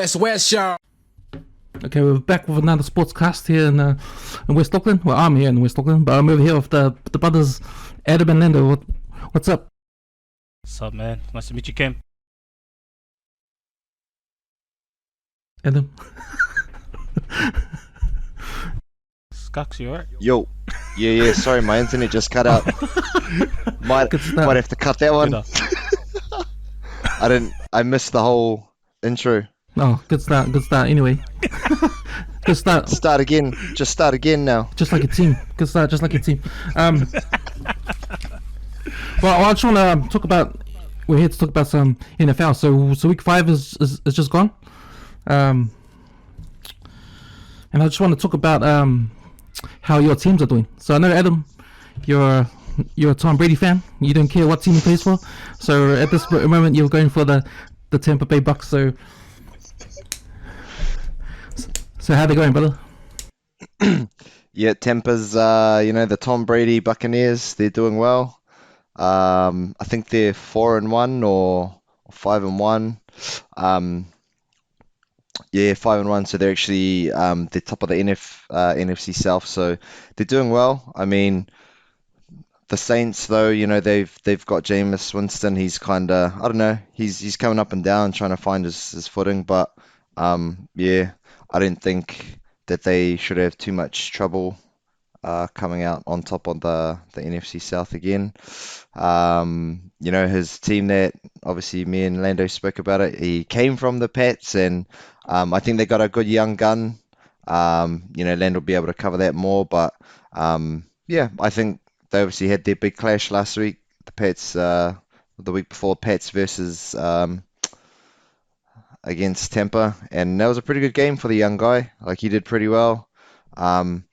WESWES Show. Okay, we're back with another sportscast here in West Auckland. Well, I'm here in West Auckland, but I'm over here with the brothers Adam and Lando. What's up? What's up, man? Nice to meet you, Kim. Adam. Skux, you alright? Yo. Yeah, sorry, my internet just cut out. might have to cut that one. I missed the whole intro. Oh, good start. Anyway. Good start. Start again now. Just like a team. Good start, just like a team. Well, I just want to talk about, we're here to talk about some NFL. So week 5 is just gone. And I just want to talk about how your teams are doing. So I know, Adam, you're a Tom Brady fan. You don't care what team he plays for. So at this moment, you're going for the Tampa Bay Bucks. So how they going, brother? Yeah, Tampa's, the Tom Brady Buccaneers. They're doing well. I think they're 4-1 or 5-1. 5-1. So they're actually they're top of the NFC South. So they're doing well. I mean, the Saints, though, they've got Jameis Winston. He's kind of, I don't know, he's coming up and down, trying to find his footing. But I don't think that they should have too much trouble coming out on top of the NFC South again. His team that obviously me and Lando spoke about it, he came from the Pats, and I think they got a good young gun. Lando will be able to cover that more, but I think they obviously had their big clash last week. The Pats, the week before, Pats versus against Tampa, and that was a pretty good game for the young guy. Like, he did pretty well. And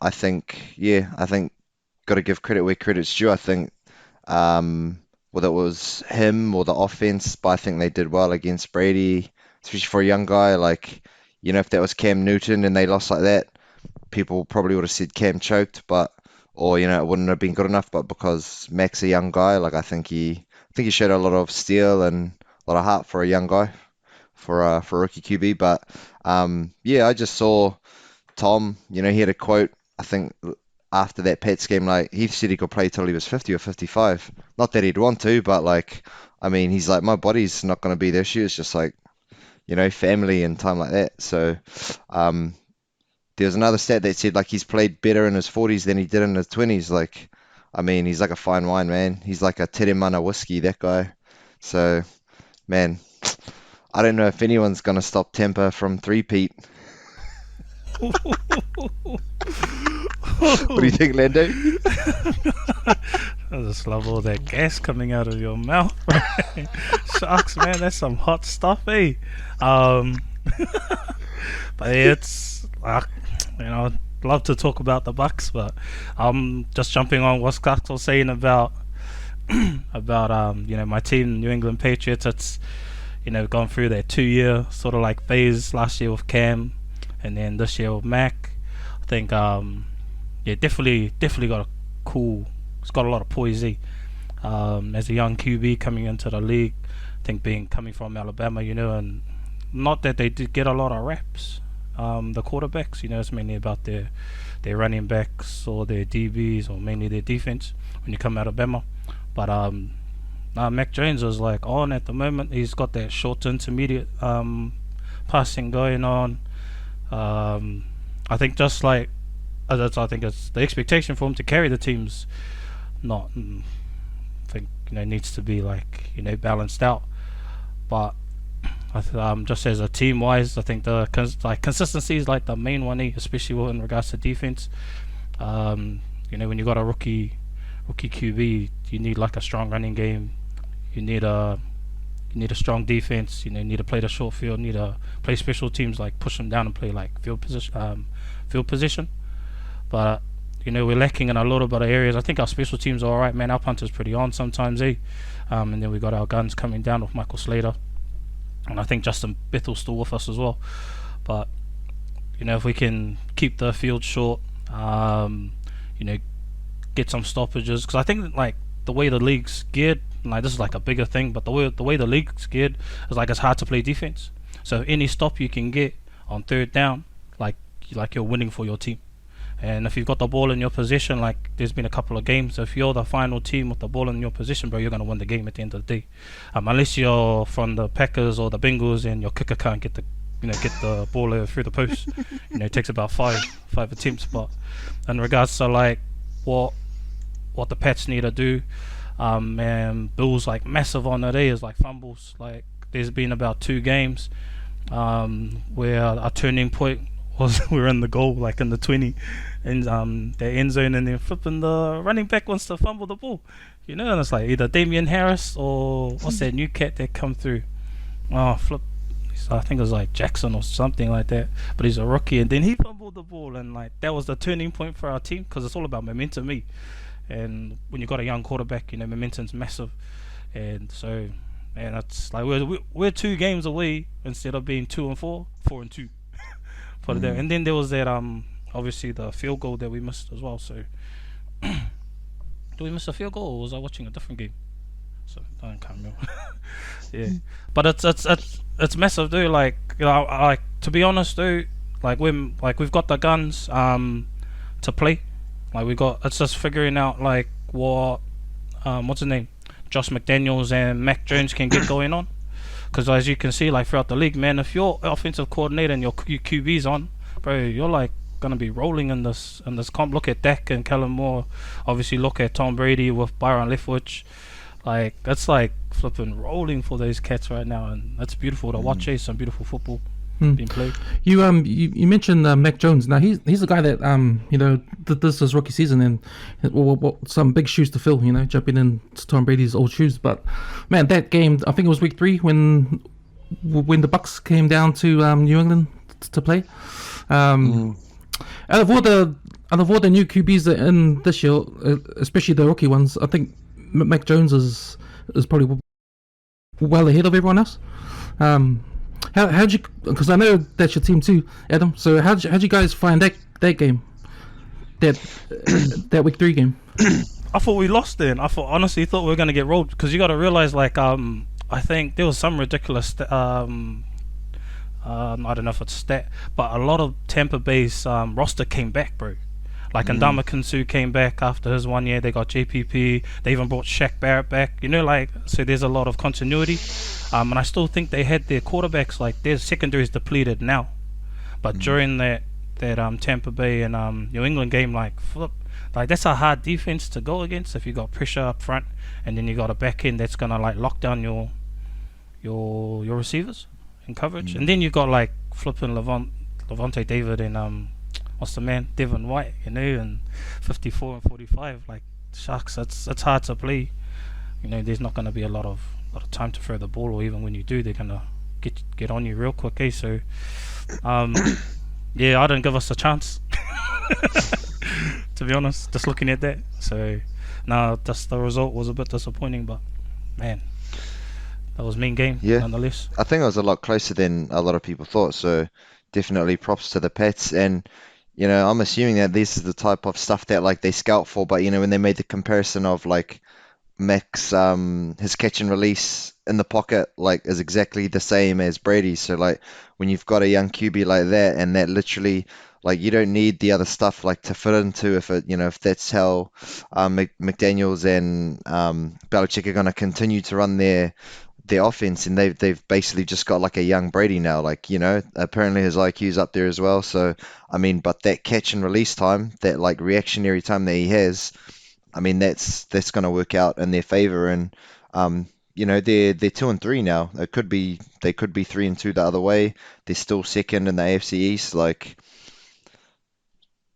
I think got to give credit where credit's due. I think whether it was him or the offense, but I think they did well against Brady, especially for a young guy. Like, if that was Cam Newton and they lost like that, people probably would have said Cam choked, or it wouldn't have been good enough. But because Mac's a young guy, like, I think he showed a lot of steel and a lot of heart for a young guy, for a rookie QB. But I just saw Tom, he had a quote, I think, after that Pats game, like, he said he could play till he was 50 or 55. Not that he'd want to, but, like, I mean, he's like, my body's not going to be the issue. It's just like, family and time like that. So there was another stat that said, like, he's played better in his 40s than he did in his 20s. Like, I mean, he's like a fine wine, man. He's like a Tere Mana whiskey, that guy. So, man, I don't know if anyone's going to stop Tampa from three-peat. What do you think, Lando? I just love all that gas coming out of your mouth. Sharks, man, that's some hot stuff, eh? But it's love to talk about the Bucks, but just jumping on what Skux was saying about my team, New England Patriots. It's gone through that 2-year sort of like phase last year with Cam, and then this year with Mac. I think definitely got it's got a lot of poise as a young QB coming into the league. I think coming from Alabama, and not that they did get a lot of reps, the quarterbacks, it's mainly about their running backs or their DBs, or mainly their defense when you come out of Alabama. But Mac Jones is like on at the moment. He's got that short to intermediate passing going on. I think just like I think it's the expectation for him to carry the team's not. I think needs to be like balanced out. But just as a team wise, I think the consistency is like the main one, especially in regards to defense. When you got a rookie QB, you need like a strong running game. You need a strong defense. You need to play the short field. Need to play special teams, like push them down and play like field position. But we're lacking in a lot of other areas. I think our special teams are alright, man. Our punter's pretty on sometimes, and then we got our guns coming down with Michael Slater, and I think Justin Bethel's still with us as well. But if we can keep the field short, get some stoppages, because I think like the way the league's geared, like this is like a bigger thing, but the way the league's geared is like it's hard to play defense. So any stop you can get on third down, like you're winning for your team. And if you've got the ball in your possession, like there's been a couple of games, if you're the final team with the ball in your possession, bro, you're going to win the game at the end of the day. Unless you're from the Packers or the Bengals and your kicker can't get the ball through the post. It takes about five attempts. But in regards to like what the Pats need to do, and Bills like massive on it is like fumbles. Like there's been about 2 games where a turning point was we're in the goal, like in the 20, and the end zone, and then flipping the running back wants to fumble the ball, and it's like either Damian Harris or what's that new cat that come through? Oh, flip! I think it was like Jackson or something like that, but he's a rookie, and then he fumbled the ball, and like that was the turning point for our team, because it's all about momentum, and when you got a young quarterback, momentum's massive, and so, man, it's like we're 2 games away instead of being 2-4, 4-2. Put it there. And then there was that obviously the field goal that we missed as well. So did we miss a field goal, or was I watching a different game? So I can't remember. Yeah, but it's massive, dude. Like like to be honest, dude. Like we've got the guns to play. Like it's just figuring out like what what's his name, Josh McDaniels and Mac Jones can get going on. Because as you can see, like throughout the league, man, if your offensive coordinator and your QB's on, bro, you're like gonna be rolling in this comp. Look at Dak and Kellen Moore. Obviously, look at Tom Brady with Byron Leftwich. Like that's like flipping rolling for those cats right now, and that's beautiful to watch. Some beautiful football being played. You mentioned Mac Jones. Now he's a guy that this is his rookie season, and some big shoes to fill. Jumping in Tom Brady's old shoes. But man, that game, I think it was week 3 when the Bucks came down to New England to play. Out of all the new QBs that are in this year, especially the rookie ones, I think Mac Jones is probably well ahead of everyone else. How'd you? Because I know that's your team too, Adam. So how'd you guys find that game, that week 3 game? I thought we lost then. Honestly thought we were gonna get rolled, because you got to realize like I think there was some ridiculous I don't know if it's stat, but a lot of Tampa Bay's roster came back, bro. Like Ndamukong Suh came back after his 1 year. They got JPP. They even brought Shaq Barrett back. Like, so there's a lot of continuity. And I still think they had their quarterbacks, like their secondary is depleted now. But during that Tampa Bay and New England game, like that's a hard defense to go against if you got pressure up front, and then you got a back end that's gonna like lock down your receivers in coverage, and then you got like flipping Levante David and what's the man, Devin White, and 54 and 45, like shucks, it's hard to play. There's not going to be a lot of time to throw the ball, or even when you do, they're going to get on you real quick. So yeah, I didn't give us a chance to be honest, just looking at that. So just the result was a bit disappointing, but man, that was a mean game nonetheless. I think it was a lot closer than a lot of people thought, so definitely props to the Pats. And I'm assuming that this is the type of stuff that like they scout for, but when they made the comparison of like Mac's his catch and release in the pocket like is exactly the same as Brady. So like when you've got a young QB like that, and that literally like you don't need the other stuff like to fit into, if that's how McDaniels and Belichick are going to continue to run their offense, and they've basically just got like a young Brady now, like apparently his IQ's up there as well. So I mean, but that catch and release time, that like reactionary time that he has, I mean that's going to work out in their favor. And they're 2-3 now. They could be 3-2 the other way. They're still second in the AFC East. Like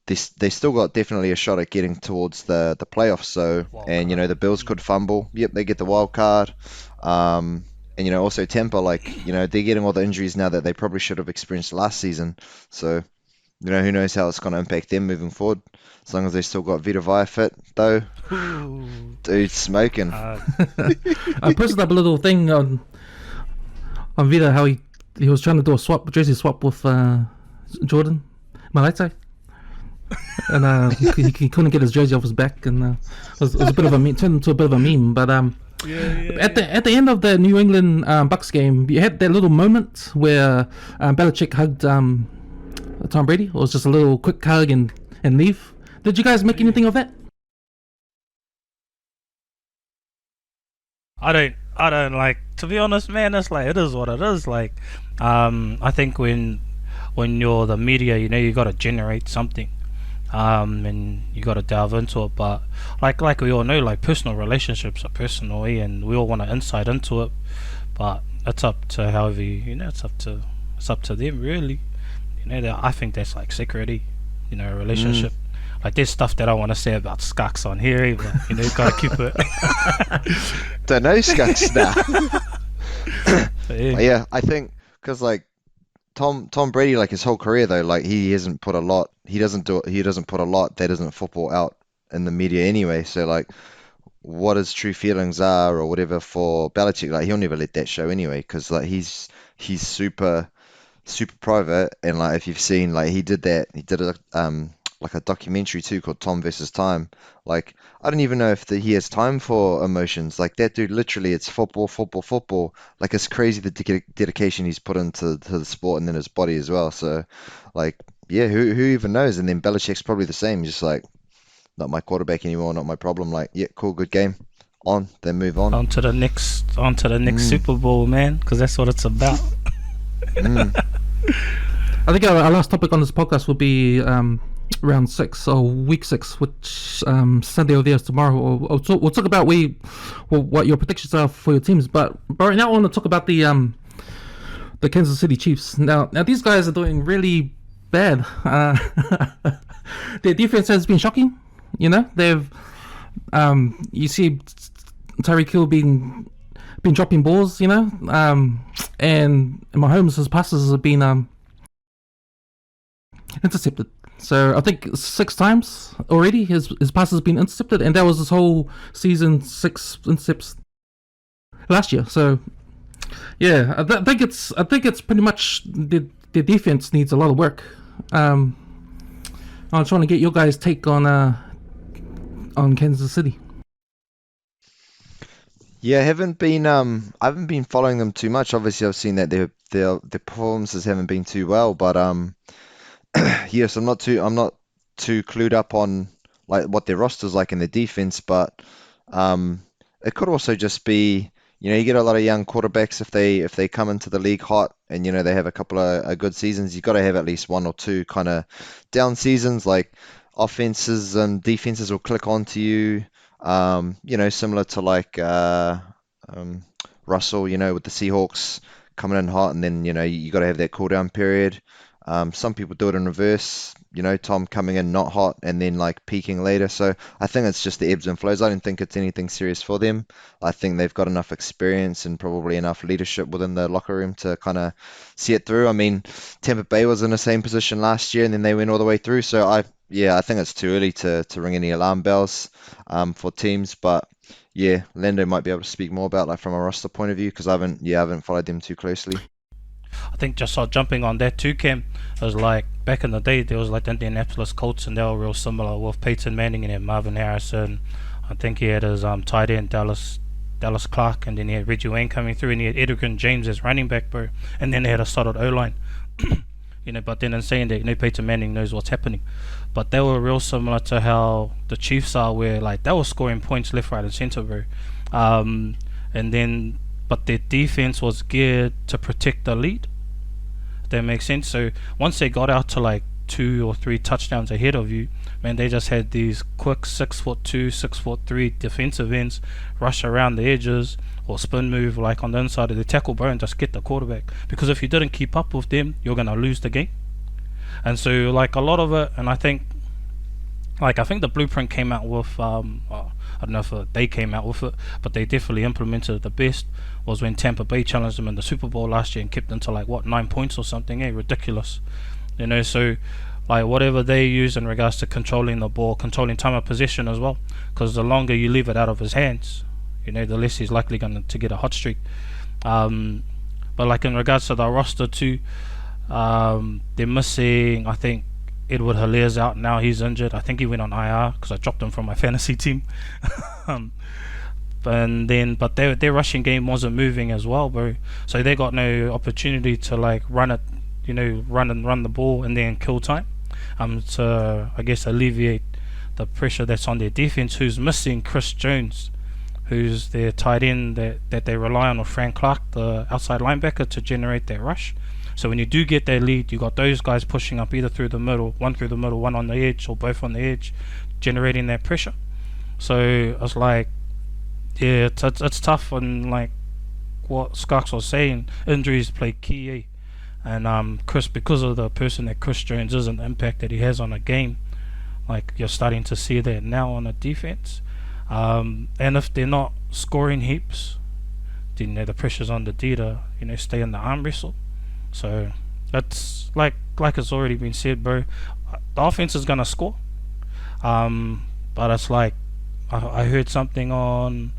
they still got definitely a shot at getting towards the playoffs. So and the Bills could fumble. Yep, they get the wild card. And also Tampa, like they're getting all the injuries now that they probably should have experienced last season. So who knows how it's going to impact them moving forward. As long as they still got Vita Vea fit, though. Dude, smoking. I posted up a little thing on Vita, how he was trying to do a jersey swap with Jordan Malite. And he couldn't get his jersey off his back, and it was a bit of a meme, turned into a bit of a meme. But At the end of the New England Bucks game, you had that little moment where Belichick hugged Tom Brady. It was just a little quick hug and leave. Did you guys make anything of that? I don't like, to be honest, man. It's like, it is what it is. Like, I think when you're the media, you know, you got to generate something, and you got to delve into it. But like we all know, like, personal relationships are personal, and we all want to insight into it. But it's up to however you know, it's up to them, really. You know, I think that's like security, you know, a relationship. Like, there's stuff that I want to say about Skux on here, even, you know, you gotta keep it. Don't know Skux now. Yeah. Yeah, I think because like Tom Brady, like his whole career though, like he hasn't put a lot. He doesn't put a lot that isn't football out in the media anyway. So like, what his true feelings are or whatever for Belichick, like he'll never let that show anyway, because like he's super private. And like, if you've seen, like, he did a like a documentary too called Tom versus Time. Like, I don't even know if he has time for emotions. Like, that dude, literally, it's football. Like, it's crazy the dedication he's put into the sport and then his body as well. So like, yeah, who even knows? And then Belichick's probably the same. He's just like, not my quarterback anymore, not my problem. Like, yeah, cool, good game, on, then move on. On to the next Super Bowl, man, because that's what it's about. I think our last topic on this podcast will be round 6 or week 6, which Sunday or there's tomorrow. We'll talk about what your predictions are for your teams. But right now I want to talk about the Kansas City Chiefs. Now these guys are doing really bad. Their defense has been shocking. You know, they've you see Tyreek Hill been dropping balls. You know, and Mahomes' his passes have been intercepted. So I think 6 times already his pass has been intercepted, and that was his whole season, 6 intercepts last year. So yeah, I think it's pretty much the defense needs a lot of work. I'm trying to get your guys' take on Kansas City. Yeah, I haven't been following them too much. Obviously, I've seen that their performances haven't been too well, but yes, I'm not too clued up on like what their roster's like in their defense, but it could also just be, you know, you get a lot of young quarterbacks if they come into the league hot and, you know, they have a couple of good seasons. You've got to have at least 1 or 2 kind of down seasons. Like, offenses and defenses will click onto you. You know, similar to like Russell, you know, with the Seahawks coming in hot, and then, you know, you got to have that cool down period. Some people do it in reverse, you know, Tom coming in not hot and then like peaking later. So I think it's just the ebbs and flows. I don't think it's anything serious for them. I think they've got enough experience and probably enough leadership within the locker room to kind of see it through. I mean, Tampa Bay was in the same position last year and then they went all the way through. So I think it's too early to ring any alarm bells for teams. But yeah, Lando might be able to speak more about, like, from a roster point of view, because I haven't followed them too closely. I think just jumping on that too, Cam, it was like back in the day there was like the Indianapolis Colts, and they were real similar with Peyton Manning and Marvin Harrison. I think he had his tight end Dallas Clark, and then he had Reggie Wayne coming through, and he had Edgerrin James as running back, bro. And then they had a solid O-line. You know, but then in saying that, you know, Peyton Manning knows what's happening. But they were real similar to how the Chiefs are, where like they were scoring points left, right, and center, bro. And then, but their defense was geared to protect the lead. If that makes sense. So once they got out to like 2 or 3 touchdowns ahead of you, man, they just had these quick 6'2", 6'3" defensive ends rush around the edges or spin move like on the inside of the tackle, bro, and just get the quarterback. Because if you didn't keep up with them, you're gonna lose the game. And so like a lot of it, and I think the blueprint came out with I don't know if they came out with it, but they definitely implemented it the best, was when Tampa Bay challenged them in the Super Bowl last year and kept them to like 9 points or something. Ridiculous. You know, so like whatever they use in regards to controlling the ball, controlling time of possession as well, because the longer you leave it out of his hands, you know, the less he's likely going to get a hot streak. But like in regards to the roster too, they're missing, I think, Edward Hilaire's out now. He's injured. I think he went on IR because I dropped him from my fantasy team. But their rushing game wasn't moving as well, bro. So they got no opportunity to like run it, run the ball and then kill time. To I guess alleviate the pressure that's on their defense, who's missing Chris Jones, who's their tight end that they rely on, or Frank Clark, the outside linebacker, to generate their rush. So when you do get that lead, you got those guys pushing up either through the middle, one on the edge, or both on the edge, generating that pressure. So it's like, yeah, it's tough. And like what Skarks was saying, injuries play key, eh? And Chris, because of the person that Chris Jones is and the impact that he has on a game, like you're starting to see that now on the defense. And if they're not scoring heaps, then the pressure's on the D to stay in the arm wrestle. So that's like it's already been said, bro. The offense is gonna score, but it's like I heard something on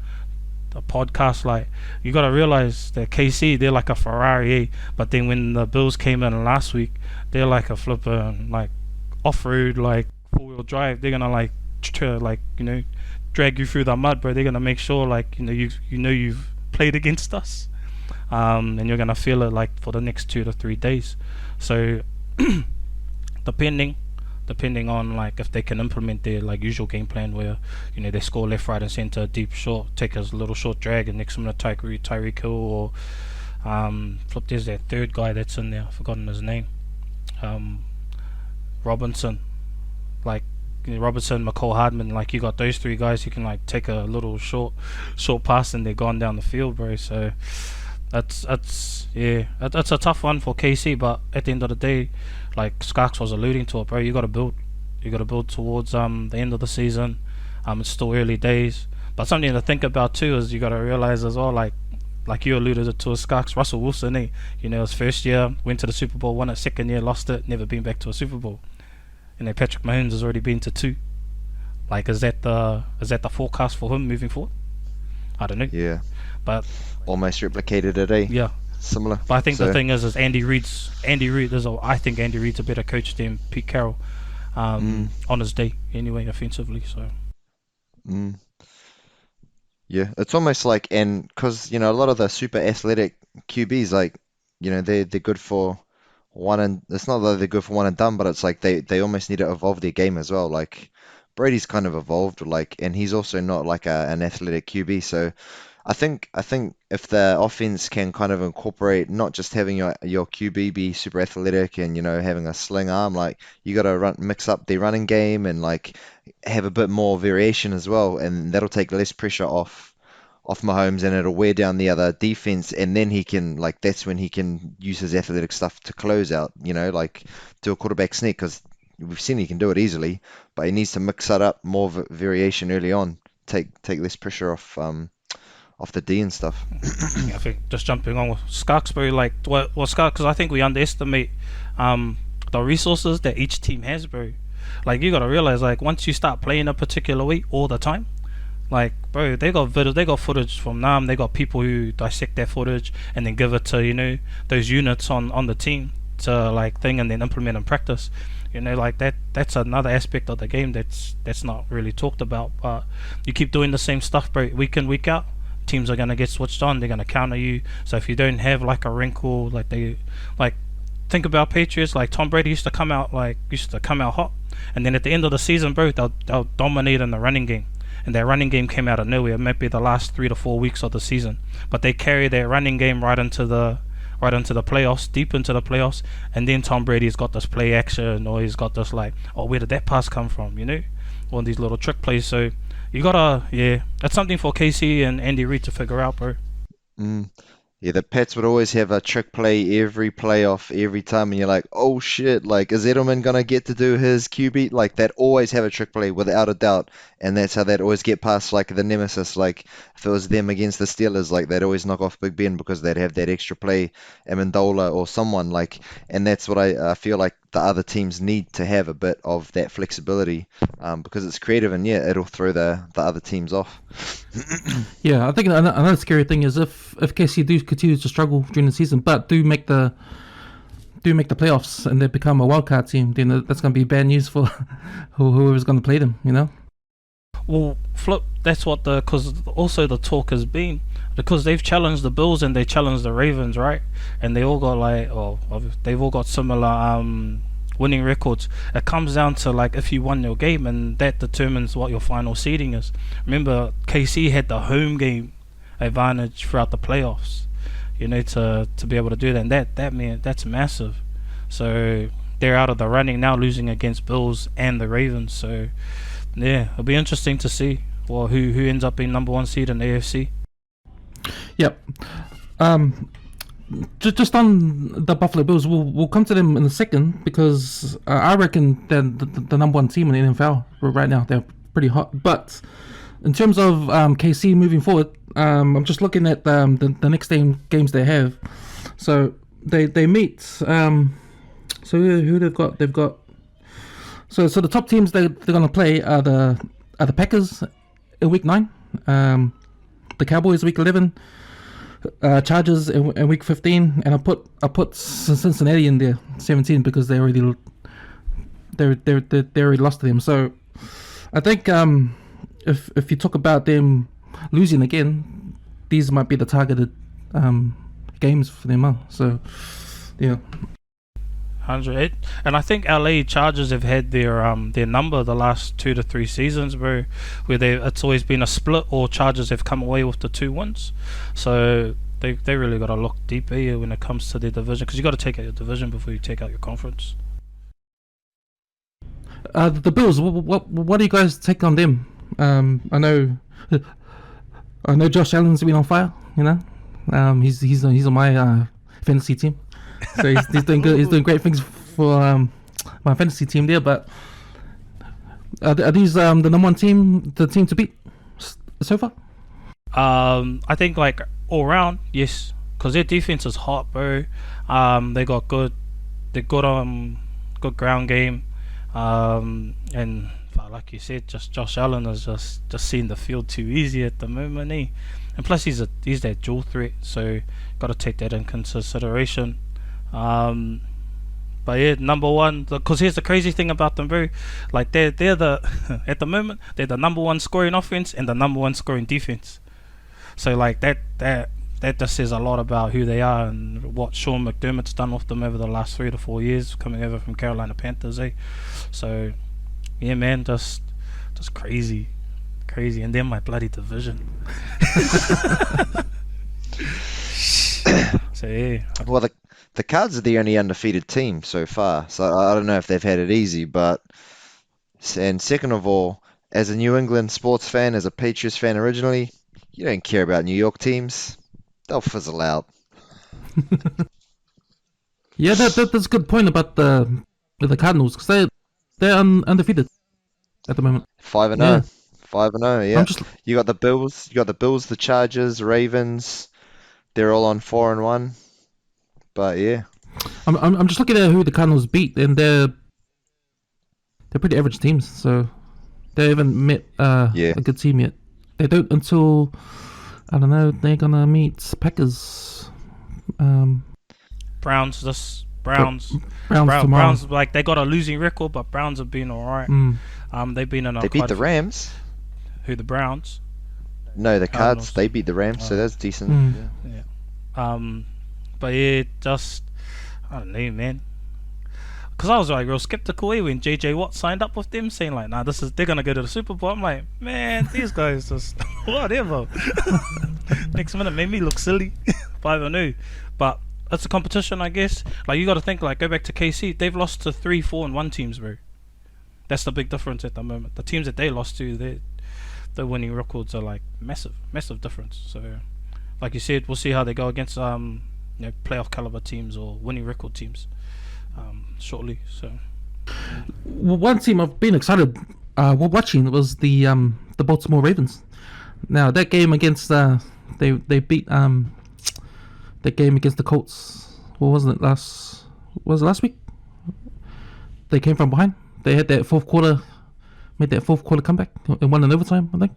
the podcast, like you gotta realize that KC, they're like a Ferrari, but then when the Bills came in last week, they're like a flippin' like off-road, like four-wheel drive. They're gonna like drag you through the mud, bro. They're gonna make sure like you've played against us, and you're gonna feel it like for the next 2 to 3 days. So depending on like if they can implement their like usual game plan where they score left, right and center, deep, short, take a little short drag and next minute Tyreek Hill, or there's that third guy that's in there, I've forgotten his name, Robinson, McCall Hardman, like you got those three guys who can like take a little short pass and they're gone down the field, bro. So that's a tough one for KC, but at the end of the day, like Skarks was alluding to it, bro, you got to build towards the end of the season. It's still early days, but something to think about too is you got to realize as well, like you alluded to Skarks, Russell Wilson, his first year went to the Super Bowl, won it, second year lost it, never been back to a Super Bowl. And Patrick Mahomes has already been to 2. Like, is that the forecast for him moving forward? I don't know. Yeah. But almost replicated it, eh? Yeah. Similar. But I think the thing is Andy Reid. I think Andy Reid's a better coach than Pete Carroll, on his day anyway, offensively. So. Yeah, it's almost like, and because a lot of the super athletic QBs, like they're good for one, and it's not that they're good for one and done, but it's like they almost need to evolve their game as well. Like Brady's kind of evolved, like, and he's also not like an athletic QB. So I think if the offense can kind of incorporate not just having your QB be super athletic and having a sling arm, like you got to mix up their running game and like have a bit more variation as well, and that'll take less pressure off Mahomes, and it'll wear down the other defense, and then he can, like, that's when he can use his athletic stuff to close out, like do a quarterback sneak, because we've seen he can do it easily, but he needs to mix that up, more variation early on, take less pressure off the D and stuff. I think just jumping on with Skarks, bro, like Skarks, because I think we underestimate the resources that each team has, bro. Like you gotta realize, like once you start playing a particular way all the time, like, bro, they got footage from Nam. They got people who dissect that footage and then give it to those units on the team to like thing, and then implement and practice. Like that's another aspect of the game that's not really talked about. But you keep doing the same stuff, bro, week in, week out, teams are gonna get switched on. They're gonna counter you. So if you don't have like a wrinkle, think about Patriots, like Tom Brady used to come out hot, and then at the end of the season, bro, they'll dominate in the running game. And their running game came out of nowhere. It might be the last 3 to 4 weeks of the season, but they carry their running game right into the playoffs, deep into the playoffs. And then Tom Brady's got this play action, or he's got this like, oh, where did that pass come from? One of these little trick plays. So you gotta, that's something for KC and Andy Reid to figure out, bro. Yeah, the Pats would always have a trick play every playoff, every time, and you're like, oh shit, like, is Edelman gonna get to do his QB? Like, that always have a trick play without a doubt, and that's how they'd always get past, like, the nemesis. Like, if it was them against the Steelers, like, they'd always knock off Big Ben because they'd have that extra play, Amendola or someone, like, and that's what I feel like the other teams need to have, a bit of that flexibility, because it's creative, and yeah, it'll throw the other teams off. Yeah, I think another scary thing is if KC do continue to struggle during the season, but do make the playoffs and they become a wildcard team, then that's going to be bad news for whoever's going to play them. Well, flip. That's what because also the talk has been because they've challenged the Bills and they challenged the Ravens, right? And they all got they've all got similar winning records. It comes down to like if you won your game, and that determines what your final seeding is. Remember, KC had the home game advantage throughout the playoffs. You know, to be able to do that, and that's massive. So they're out of the running now, losing against Bills and the Ravens. So yeah, it'll be interesting to see who ends up being number 1 seed in the AFC. Yep. Just on the Buffalo Bills, we'll come to them in a second because I reckon they're the number 1 team in the NFL right now. They're pretty hot. But in terms of KC moving forward, I'm just looking at the next games they have. So they meet. So who they've got? They've got. So the top teams they're gonna play are the Packers in week 9, the Cowboys week 11, Chargers in week 15, and I put Cincinnati in there 17 because they already lost to them. So I think if you talk about them losing again, these might be the targeted games for them. So yeah. 100, and I think LA Chargers have had their number the last 2 to 3 seasons, bro, where it's always been a split or Chargers have come away with the 2 wins. So they really got to look deep here when it comes to their division, because you got to take out your division before you take out your conference. The Bills, what do you guys take on them? I know Josh Allen's been on fire. You know, he's on my fantasy team. So he's doing good. He's doing great things for my fantasy team there. But are these the number 1 team, the team to beat so far? I think like all round, yes, because their defense is hot, bro. They got good ground game, and like you said, just Josh Allen is just seeing the field too easy at the moment, and plus he's that dual threat, so got to take that in consideration. But yeah, number 1, because here's the crazy thing about them, bro. Like they're the at the moment they're the number 1 scoring offense and the number 1 scoring defense. So like that just says a lot about who they are and what Sean McDermott's done with them over the last 3 to 4 years, coming over from Carolina Panthers, So yeah, man, just crazy, and then my bloody division. So yeah. Well, the Cards are the only undefeated team so far, so I don't know if they've had it easy, and second of all, as a New England sports fan, as a Patriots fan originally, you don't care about New York teams. They'll fizzle out. Yeah, that's a good point about the Cardinals, because they're undefeated at the moment. 5-0. Yeah. 5-0, yeah. You got the Bills, the Chargers, Ravens. They're all on 4-1. But yeah, I'm just looking at who the Cardinals beat, and they're pretty average teams. So they haven't met a good team yet. They don't until I don't know. They're gonna meet Packers. Browns tomorrow. Browns, like they got a losing record, but Browns have been alright. They've been in. They beat the Rams. Who, the Browns? No, the Cards. They beat the Rams, so that's decent. Yeah. But yeah, just I don't know, man. Because I was like real skeptical when JJ Watt signed up with them, saying like, nah, they're gonna go to the Super Bowl. I'm like, man, these guys just whatever. Next minute made me look silly. 5-0, but that's a competition, I guess. Like you got to think, like go back to KC. They've lost to 3-4-1 teams, bro. That's the big difference at the moment. The teams that they lost to, their winning records are like massive difference. So, like you said, we'll see how they go against playoff caliber teams or winning record teams shortly. So one team I've been excited watching was the Baltimore Ravens. Now that game against they beat that game against the Colts. What wasn't it last week? They came from behind. They had that fourth quarter comeback and won in overtime, I think.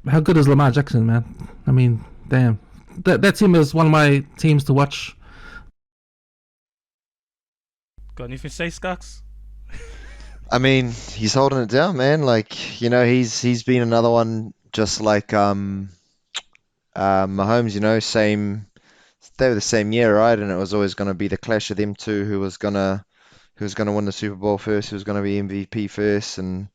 How good is Lamar Jackson, man? I mean, damn. That team is one of my teams to watch. Got anything to say, Skux? I mean, he's holding it down, man. Like, he's been another one just like Mahomes, they were the same year, right? And it was always going to be the clash of them two, who was gonna win the Super Bowl first, who was going to be MVP first, and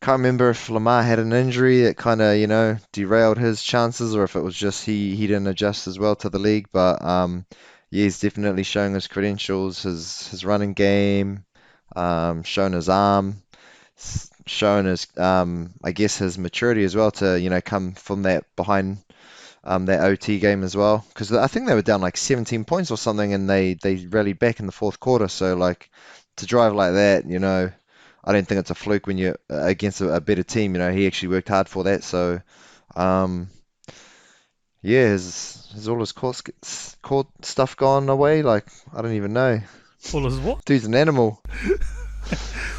can't remember if Lamar had an injury that kind of, derailed his chances, or if it was just he didn't adjust as well to the league. But yeah, he's definitely showing his credentials, his running game, showing his arm, showing his I guess his maturity as well to come from that behind that OT game as well. Because I think they were down like 17 points or something, and they rallied back in the fourth quarter. So like to drive like that, I don't think it's a fluke when you're against a better team. He actually worked hard for that. So, yeah, has all his court stuff gone away? Like, I don't even know. All his what? Dude's an animal.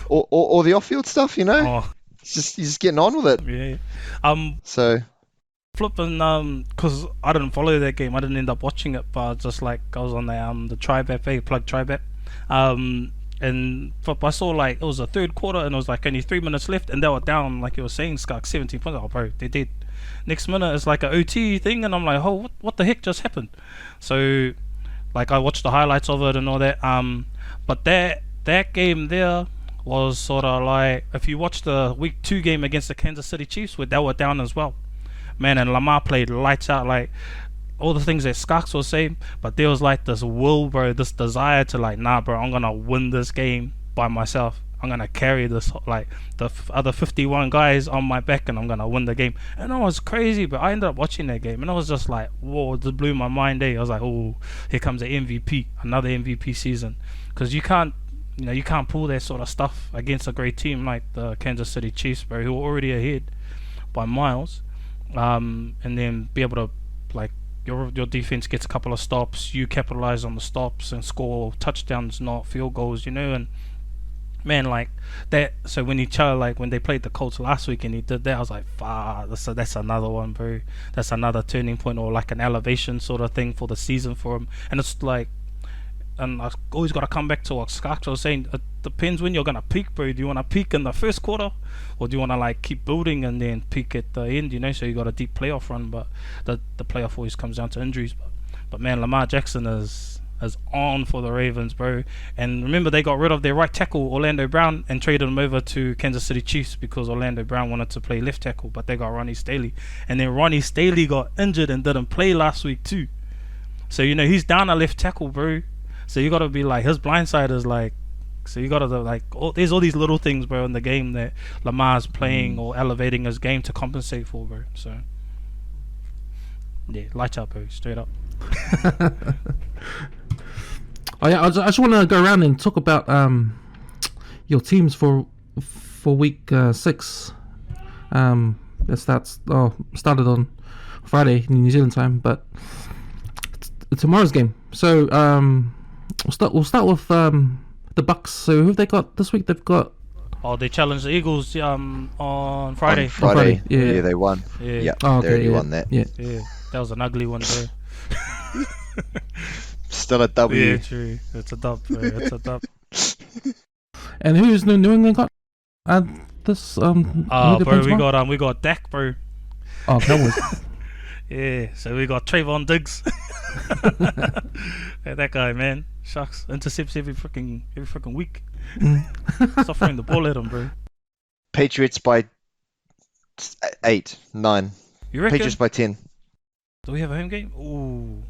Or the off-field stuff, Oh, he's just getting on with it. yeah. So, Flipping, cause I didn't follow that game. I didn't end up watching it, but just like I was on the Tribe app, plug Tribe app. And I saw like it was a third quarter and it was like only 3 minutes left and they were down like you were saying, Skunk, 17 points. Oh, bro, they did. Next minute it's like an OT thing and I'm like, oh, what the heck just happened? So, like I watched the highlights of it and all that. But that game there was sort of like if you watch the week 2 game against the Kansas City Chiefs where they were down as well. Man, and Lamar played lights out, like all the things that Skarks was saying, but there was like this will, bro, this desire to like, nah, bro, I'm gonna win this game by myself. I'm gonna carry this, like the other 51 guys on my back, and I'm gonna win the game. And it was crazy, but I ended up watching that game, and I was just like, whoa, it just blew my mind. I was like, oh, here comes the MVP, another MVP season, because you can't pull that sort of stuff against a great team like the Kansas City Chiefs, bro, who were already ahead by miles. And then be able to like your defense gets a couple of stops, you capitalize on the stops and score touchdowns, not field goals, and man, like that. So when when they played the Colts last week and he did that, I was like, that's another one, bro. That's another turning point or like an elevation sort of thing for the season for him. And it's like, and I always got to come back to what Skarks was saying. It depends when you're gonna peak, bro. Do you want to peak in the first quarter, or do you want to like keep building and then peak at the end? So you got a deep playoff run, but the playoff always comes down to injuries. But man, Lamar Jackson is on for the Ravens, bro. And remember, they got rid of their right tackle Orlando Brown and traded him over to Kansas City Chiefs because Orlando Brown wanted to play left tackle, but they got Ronnie Staley, and then Ronnie Staley got injured and didn't play last week too. So he's down a left tackle, bro. So you gotta be like, his blindside is like, so you gotta like, there's all these little things, bro, in the game that Lamar's playing or elevating his game to compensate for, bro. So yeah, light up, bro, straight up. Oh yeah, I just want to go around and talk about your teams for week 6. It started on Friday in New Zealand time, but tomorrow's game. So we'll start with the Bucks. So who have they got this week? They've got they challenged the Eagles on Friday. On Friday. Yeah, they won. Yeah. Oh, they already won that. Yeah, That was an ugly one, bro. Still a W. Yeah, true. It's a dub, bro. It's a dub. And who's New England got? This bro, we got Dak, bro. Oh, Cowboys. Yeah, so we got Trayvon Diggs. Hey, that guy, man, shucks, intercepts every freaking week. Stop throwing the ball at him, bro. Patriots by 8, 9. You reckon? Patriots by 10. Do we have a home game? Ooh,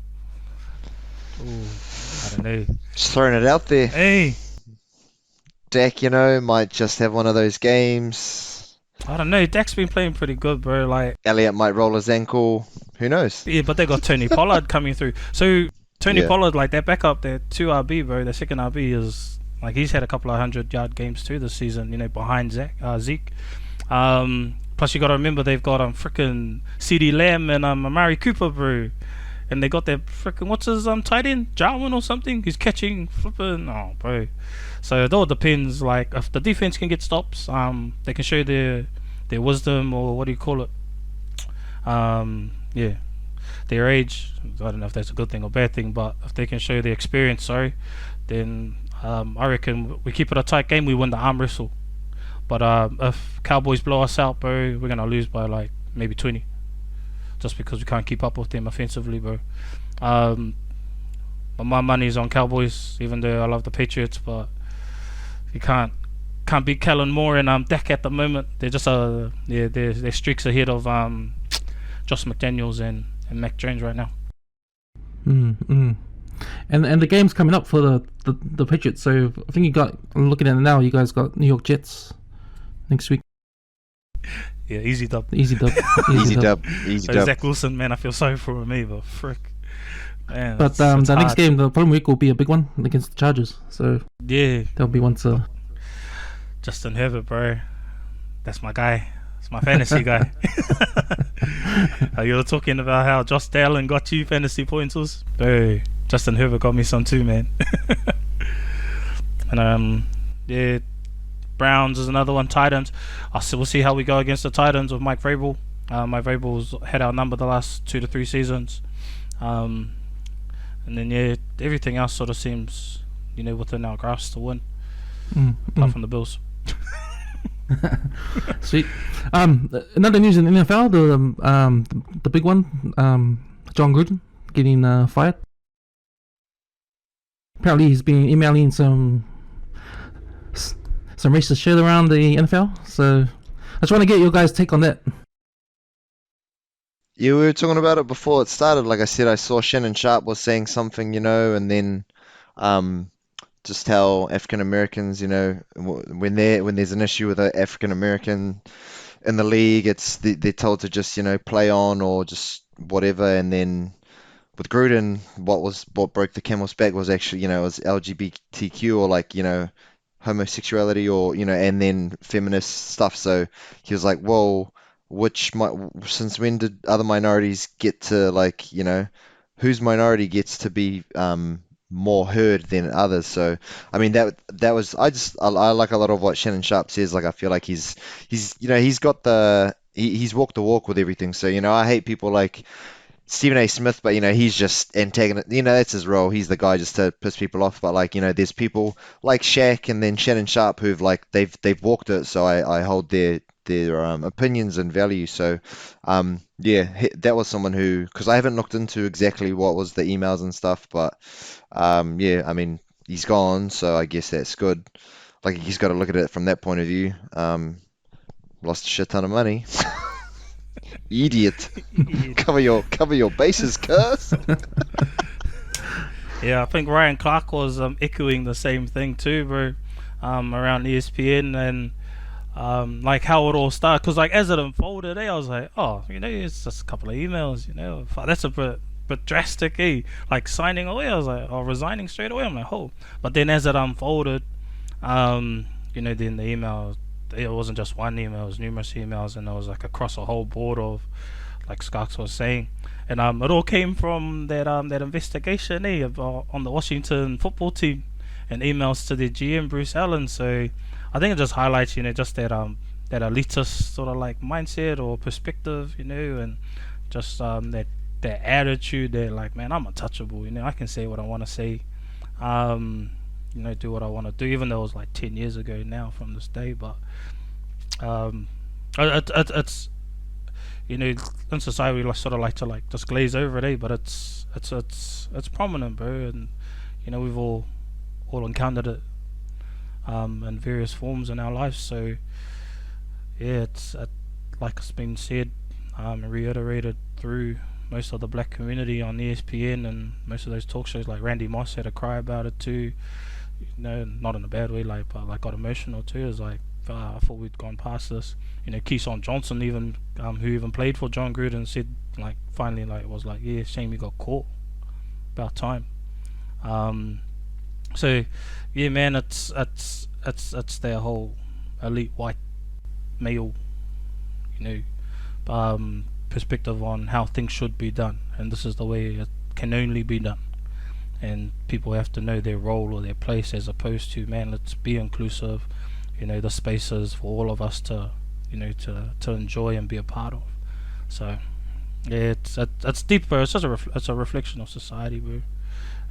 I don't know. Just throwing it out there. Hey, Dak, might just have one of those games. I don't know. Dak's been playing pretty good, bro. Like Elliott might roll his ankle. Who knows? Yeah, but they got Tony Pollard coming through. So Tony Pollard, like that backup, their 2 RB, bro. Their second RB is like he's had a couple of 100-yard games too this season. behind Zeke. Plus you got to remember they've got freaking CeeDee Lamb and Amari Cooper, bro. And they got their freaking what's his tight end Jarwin or something. He's catching flipping. Oh, bro. So it all depends. Like if the defense can get stops, they can show their wisdom or what do you call it? Yeah, their age. I don't know if that's a good thing or bad thing, but if they can show their experience, then I reckon we keep it a tight game. We win the arm wrestle. But if Cowboys blow us out, bro, we're gonna lose by like maybe 20, just because we can't keep up with them offensively, bro. But my money's on Cowboys, even though I love the Patriots. But you can't beat Kellen Moore and Dak at the moment. They're just they're streaks ahead of Josh McDaniels and Mac Jones right now. And the game's coming up for the Patriots. So I think I'm looking at it now. You guys got New York Jets next week. Yeah, easy dub. Easy dub. So Zach Wilson, man, I feel sorry for him, but frick. Man, but the hard. next game, the following week, will be a big one against the Chargers. So yeah, there'll be one to. Justin Herbert, bro. That's my guy. It's my fantasy guy. You were talking about how Josh Allen got you fantasy pointers. Bro, Justin Herbert got me some too, man. And yeah, Browns is another one. Titans. We'll see how we go against the Titans with Mike Vrabel. Mike Vrabel's had our number the last 2 to 3 seasons. And then yeah, everything else sort of seems, within our grasp to win. Apart from the Bills. Sweet. Another news in the NFL, the big one, John Gruden getting fired. Apparently he's been emailing some racist shit around the NFL. So I just want to get your guys' take on that. Yeah, we were talking about it before it started. Like I said, I saw Shannon Sharp was saying something, and then just how African Americans, when there's an issue with an African American in the league, they're told to just play on or just whatever. And then with Gruden, what broke the camel's back was actually it was LGBTQ or like homosexuality or and then feminist stuff. So he was like, whoa. Since when did other minorities get to whose minority gets to be more heard than others? So I mean that was I like a lot of what Shannon Sharp says. Like I feel like he's walked the walk with everything. So I hate people like Stephen A. Smith, but he's just antagonist. That's his role. He's the guy just to piss people off. But there's people like Shaq and then Shannon Sharp who've they've walked it. So I hold their opinions and values. So that was someone who, because I haven't looked into exactly what was the emails and stuff, but I mean he's gone, so I guess that's good. Like he's got to look at it from that point of view. Lost a shit ton of money. Idiot. cover your bases, cuz. Yeah, I think Ryan Clark was echoing the same thing too, bro, around ESPN and like how it all started. Because as it unfolded, I was like, oh, it's just a couple of emails, that's a bit drastic, like signing away. I was like, oh, resigning straight away. I'm like, oh. But then as it unfolded, then the email, it wasn't just one email, it was numerous emails, and it was like across a whole board of, like Skarks was saying, and it all came from that investigation on the Washington football team and emails to their GM Bruce Allen. So I think it just highlights just that elitist sort of like mindset or perspective, and just that attitude that like, man, I'm untouchable, I can say what I want to say, do what I want to do, even though it was like 10 years ago now from this day. But it's in society we sort of like to just glaze over it, but it's prominent, bro, and we've all encountered it in various forms in our lives. So yeah, it's like it's been said, reiterated through most of the black community on ESPN and most of those talk shows. Like Randy Moss had a cry about it too, not in a bad way, but got emotional too. It was like, I thought we'd gone past this. Keyshawn Johnson even, who even played for John Gruden, said like finally was like, yeah, shame he got caught. About time. So yeah, man, it's their whole elite white male, perspective on how things should be done, and this is the way it can only be done. And people have to know their role or their place, as opposed to, man, let's be inclusive. The spaces for all of us to, to enjoy and be a part of. So yeah, it's deep, bro. It's just it's a reflection of society, bro,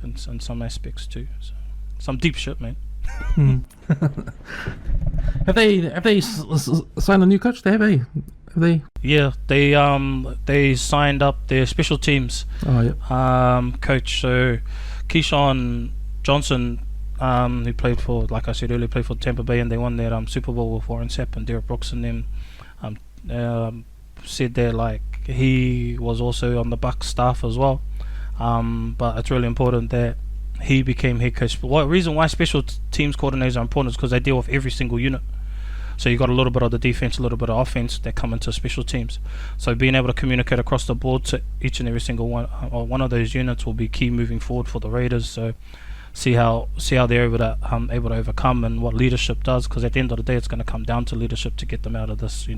in some aspects too. So some deep shit, man. Have they signed a new coach? Have they? Yeah, they signed up their special teams coach. So Keyshawn Johnson, who played for, like I said earlier, played for Tampa Bay, and they won their Super Bowl with Warren Sapp and Derek Brooks and them. Said there like he was also on the Bucs staff as well. But it's really important that he became head coach. But what reason why special teams coordinators are important is because they deal with every single unit. So you got a little bit of the defense, a little bit of offense that come into special teams. So being able to communicate across the board to each and every single one of those units will be key moving forward for the Raiders. So see how they're able to overcome and what leadership does. Because at the end of the day, it's going to come down to leadership to get them out of this,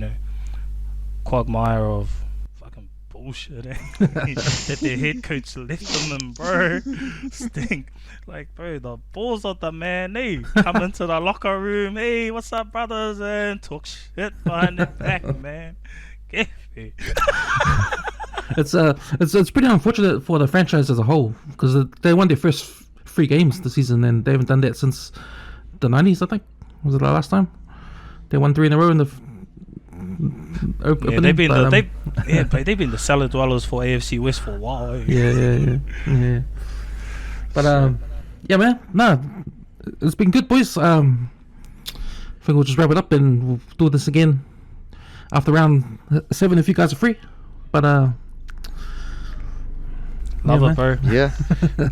quagmire of fucking bullshit that their head coach left them, bro. Stink. Like, bro, the balls of the man, they come into the locker room, hey, what's up, brothers, and talk shit behind their back, man. Get me. It's pretty unfortunate for the franchise as a whole, because they won their first 3 games this season, and they haven't done that since the 90s, I think. Was it the last time? They won 3 in a row in the opening. They've been the cellar dwellers for AFC West for a while. Yeah. But yeah, man. No, it's been good, boys. I think we'll just wrap it up and we'll do this again after round 7 if you guys are free. But love it, bro. Yeah,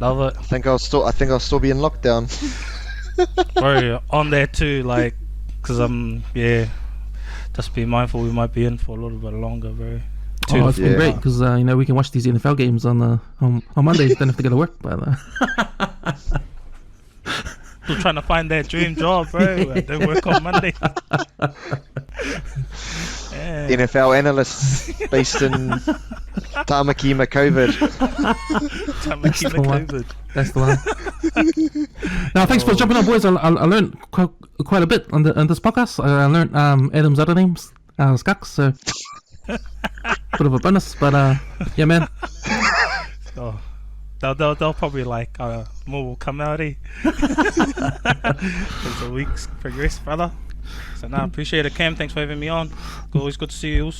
Love it. I think I'll still be in lockdown. Bro, on there too, like, cause just be mindful we might be in for a little bit longer, bro. It's been great because we can watch these NFL games on Monday. Don't have to go to work, but still trying to find that dream job, bro. I don't work on Monday. NFL analyst based in Tamakima COVID. That's the one. Now, thanks for jumping on, boys. I learned quite a bit on this podcast. I learned Adam's other names, Skux, so bit of a bonus, but yeah, man. Oh, they'll probably like more will come out, as the weeks progress, brother. So appreciate it, Cam. Thanks for having me on. Always good to see you.